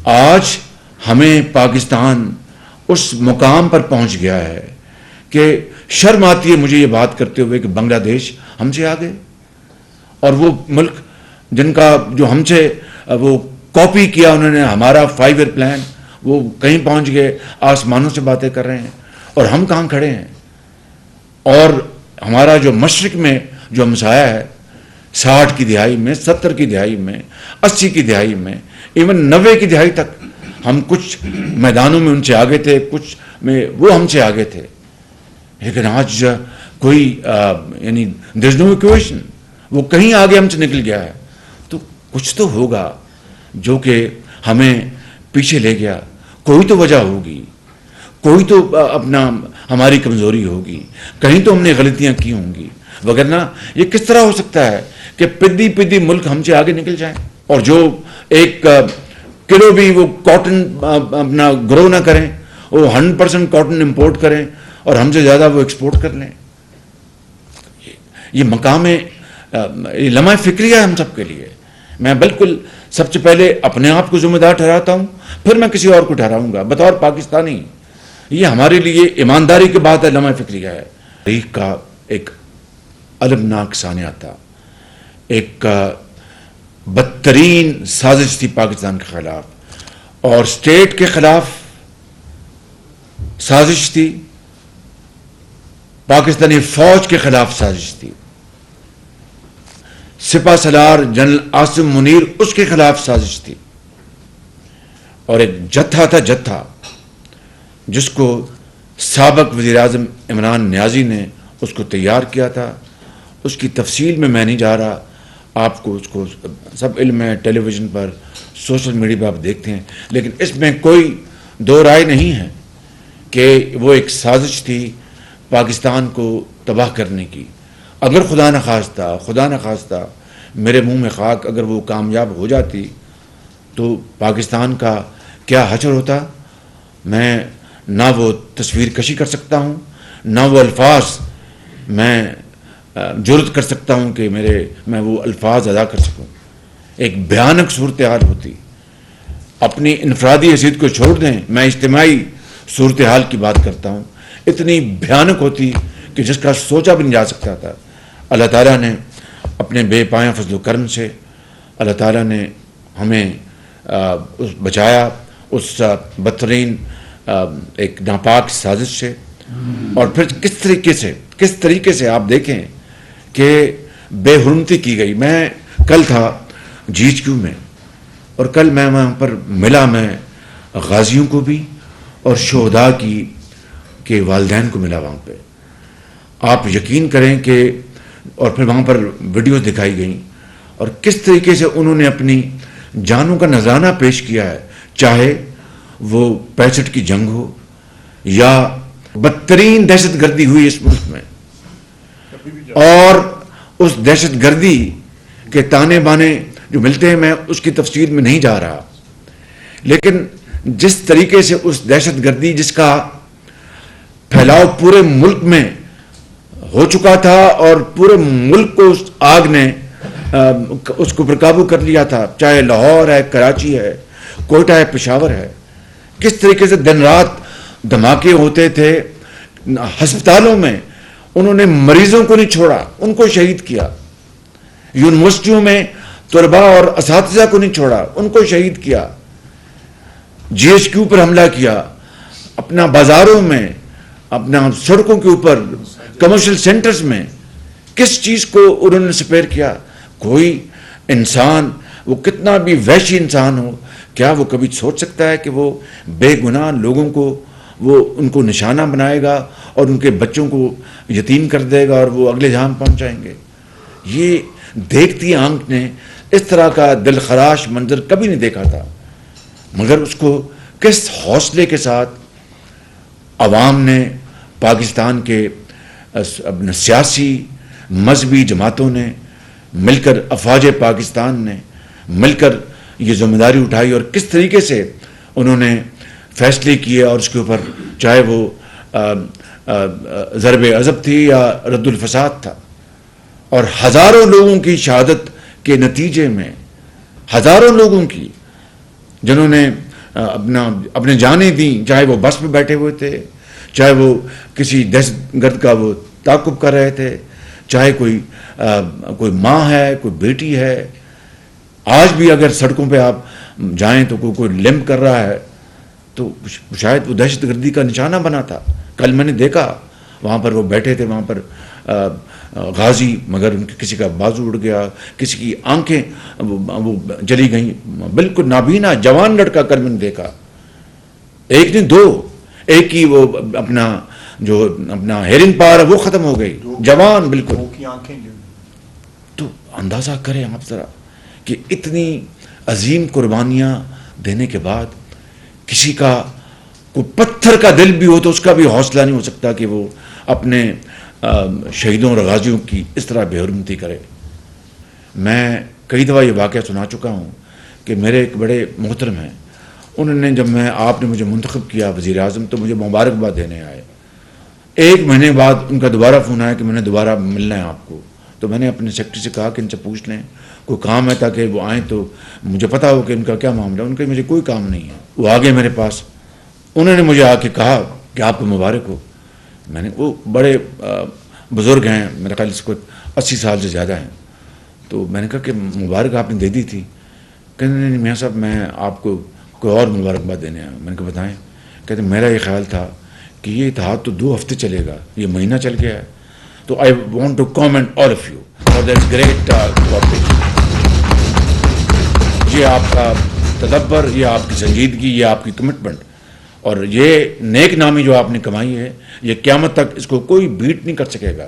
آج ہمیں پاکستان اس مقام پر پہنچ گیا ہے کہ شرم آتی ہے مجھے یہ بات کرتے ہوئے کہ بنگلہ دیش ہم سے آگے، اور وہ ملک جن کا جو ہم سے وہ کاپی کیا انہوں نے ہمارا 5 ایئر پلان، وہ کہیں پہنچ گئے، آسمانوں سے باتیں کر رہے ہیں، اور ہم کہاں کھڑے ہیں؟ اور ہمارا جو مشرق میں جو ہمسایہ ہے 60 کی دہائی میں، 70 کی دہائی میں، 80 کی دہائی میں، ایون 90 کی دہائی تک ہم کچھ میدانوں میں ان سے آگے تھے، کچھ میں وہ ہم سے آگے تھے، لیکن آج کوئی یعنی there is no equation، وہ کہیں آگے ہم سے نکل گیا ہے۔ تو کچھ تو ہوگا جو کہ ہمیں پیچھے لے گیا، کوئی تو وجہ ہوگی، کوئی تو اپنا ہماری کمزوری ہوگی، کہیں تو ہم نے غلطیاں کی ہوں گی، وگرنہ یہ کس طرح ہو سکتا ہے کہ پدی ملک ہم سے آگے نکل جائیں، اور جو ایک کلو بھی وہ کاٹن اپنا گرو نہ کریں، وہ 100% کاٹن امپورٹ کریں اور ہم سے زیادہ وہ ایکسپورٹ کر لیں۔ یہ مقام یہ لمحہ فکریہ ہے ہم سب کے لیے۔ میں بالکل سب سے پہلے اپنے آپ کو ذمہ دار ٹھہراتا ہوں، پھر میں کسی اور کو ٹھہراؤں گا بطور پاکستانی۔ یہ ہمارے لیے ایمانداری کی بات ہے، لمحہ فکریہ ہے۔ تاریخ کا ایک المناک ثانیہ تھا، ایک بدترین سازش تھی پاکستان کے خلاف، اور اسٹیٹ کے خلاف سازش تھی، پاکستانی فوج کے خلاف سازش تھی، سپہ سالار جنرل عاصم منیر اس کے خلاف سازش تھی، اور ایک جتھا تھا، جتھا جس کو سابق وزیر اعظم عمران نیازی نے اس کو تیار کیا تھا۔ اس کی تفصیل میں نہیں جا رہا، آپ کو اس کو سب علم ہے، ٹیلی ویژن پر، سوشل میڈیا پہ آپ دیکھتے ہیں، لیکن اس میں کوئی دو رائے نہیں ہے کہ وہ ایک سازش تھی پاکستان کو تباہ کرنے کی۔ اگر خدا نخواستہ میرے منہ میں خاک، اگر وہ کامیاب ہو جاتی تو پاکستان کا کیا حشر ہوتا، میں نہ وہ تصویر کشی کر سکتا ہوں، نہ وہ الفاظ میں جرأت کر سکتا ہوں کہ میں وہ الفاظ ادا کر سکوں۔ ایک بھیانک صورتحال ہوتی۔ اپنی انفرادی حیثیت کو چھوڑ دیں، میں اجتماعی صورتحال کی بات کرتا ہوں، اتنی بھیانک ہوتی کہ جس کا سوچا بھی نہیں جا سکتا تھا۔ اللہ تعالیٰ نے اپنے بے پایاں فضل و کرم سے اللہ تعالیٰ نے ہمیں بچایا اس بدترین ایک ناپاک سازش سے، اور پھر کس طریقے سے آپ دیکھیں کہ بے حرمتی کی گئی۔ میں کل تھا GHQ میں، اور کل میں وہاں پر ملا، میں غازیوں کو بھی اور شہداء کے والدین کو ملا وہاں پہ۔ آپ یقین کریں کہ اور پھر وہاں پر ویڈیوز دکھائی گئیں، اور کس طریقے سے انہوں نے اپنی جانوں کا نذرانہ پیش کیا ہے، چاہے وہ 65 کی جنگ ہو یا بدترین دہشت گردی ہوئی اس ملک میں، اور اس دہشت گردی کے تانے بانے جو ملتے ہیں، میں اس کی تفصیل میں نہیں جا رہا، لیکن جس طریقے سے اس دہشت گردی جس کا پھیلاؤ پورے ملک میں ہو چکا تھا، اور پورے ملک کو اس آگ نے اس کو پر قابو کر لیا تھا، چاہے لاہور ہے، کراچی ہے، کوئٹہ ہے، پشاور ہے، کس طریقے سے دن رات دھماکے ہوتے تھے ہسپتالوں میں، انہوں نے مریضوں کو نہیں چھوڑا، ان کو شہید کیا، یونیورسٹیوں میں طلباء اور اساتذہ کو نہیں چھوڑا، ان کو شہید کیا، GHQ پر حملہ کیا، اپنا بازاروں میں، اپنا سڑکوں کے اوپر، کمرشل سینٹرز میں، کس چیز کو انہوں نے سپیئر کیا۔ کوئی انسان، وہ کتنا بھی وحشی انسان ہو، کیا وہ کبھی سوچ سکتا ہے کہ وہ بے گناہ لوگوں کو وہ ان کو نشانہ بنائے گا اور ان کے بچوں کو یتیم کر دے گا اور وہ اگلے جہاں پہنچ جائیں گے؟ یہ دیکھتی آنکھ نے اس طرح کا دل خراش منظر کبھی نہیں دیکھا تھا، مگر اس کو کس حوصلے کے ساتھ عوام نے، پاکستان کے سیاسی مذہبی جماعتوں نے مل کر، افواج پاکستان نے مل کر یہ ذمہ داری اٹھائی، اور کس طریقے سے انہوں نے فیصلے کیے، اور اس کے اوپر چاہے وہ ضرب عضب تھی یا رد الفساد تھا، اور ہزاروں لوگوں کی شہادت کے نتیجے میں، ہزاروں لوگوں کی جنہوں نے اپنے جانیں دیں، چاہے وہ بس پہ بیٹھے ہوئے تھے، چاہے وہ کسی دہشت گرد کا وہ تعاقب کر رہے تھے، چاہے کوئی ماں ہے، کوئی بیٹی ہے. آج بھی اگر سڑکوں پہ آپ جائیں تو کوئی لمپ کر رہا ہے تو شاید وہ دہشت گردی کا نشانہ بنا تھا. کل میں نے دیکھا وہاں پر وہ بیٹھے تھے، وہاں پر غازی، مگر ان کے کسی کا بازو اڑ گیا، کسی کی آنکھیں وہ جلی گئیں، بالکل نابینا جوان لڑکا کل میں نے دیکھا. ایک نہیں دو، ایک کی وہ اپنا ہیرنگ پاور ہے وہ ختم ہو گئی، جوان بالکل. تو اندازہ کریں آپ ذرا کہ اتنی عظیم قربانیاں دینے کے بعد کسی کا کوئی پتھر کا دل بھی ہو تو اس کا بھی حوصلہ نہیں ہو سکتا کہ وہ اپنے شہیدوں اور غازیوں کی اس طرح بے حرمتی کرے. میں کئی دفعہ یہ واقعہ سنا چکا ہوں کہ میرے ایک بڑے محترم ہیں، انہوں نے جب آپ نے مجھے منتخب کیا وزیر اعظم تو مجھے مبارکباد دینے آئے. 1 مہینے بعد ان کا دوبارہ فون آیا کہ میں نے دوبارہ ملنا ہے آپ کو. تو میں نے اپنے سیکرٹری سے کہا کہ ان سے پوچھ لیں کوئی کام ہے تاکہ وہ آئیں تو مجھے پتا ہو کہ ان کا کیا معاملہ ہے. ان کا مجھے کوئی کام نہیں ہے. وہ آگے میرے پاس، انہوں نے مجھے آ کے کہا کہ آپ کو مبارک ہو. میں نے، وہ بڑے بزرگ ہیں، میرے خیال اس کو 80 سال سے زیادہ ہیں. تو میں نے کہا کہ مبارک آپ نے دے دی تھی. کہتے نہیں میاں صاحب میں آپ کو کوئی اور مبارکباد دینے آیا. میں نے کہا بتائیں. کہتے میرا یہ خیال تھا کہ یہ اتحاد تو 2 ہفتے چلے گا، یہ مہینہ چل گیا ہے. تو I want to comment all of you for that great cooperation. یہ آپ کا تدبر، یہ آپ کی سنجیدگی، یہ آپ کی کمٹمنٹ، اور یہ نیک نامی جو آپ نے کمائی ہے، یہ قیامت تک اس کو کوئی بیٹ نہیں کر سکے گا.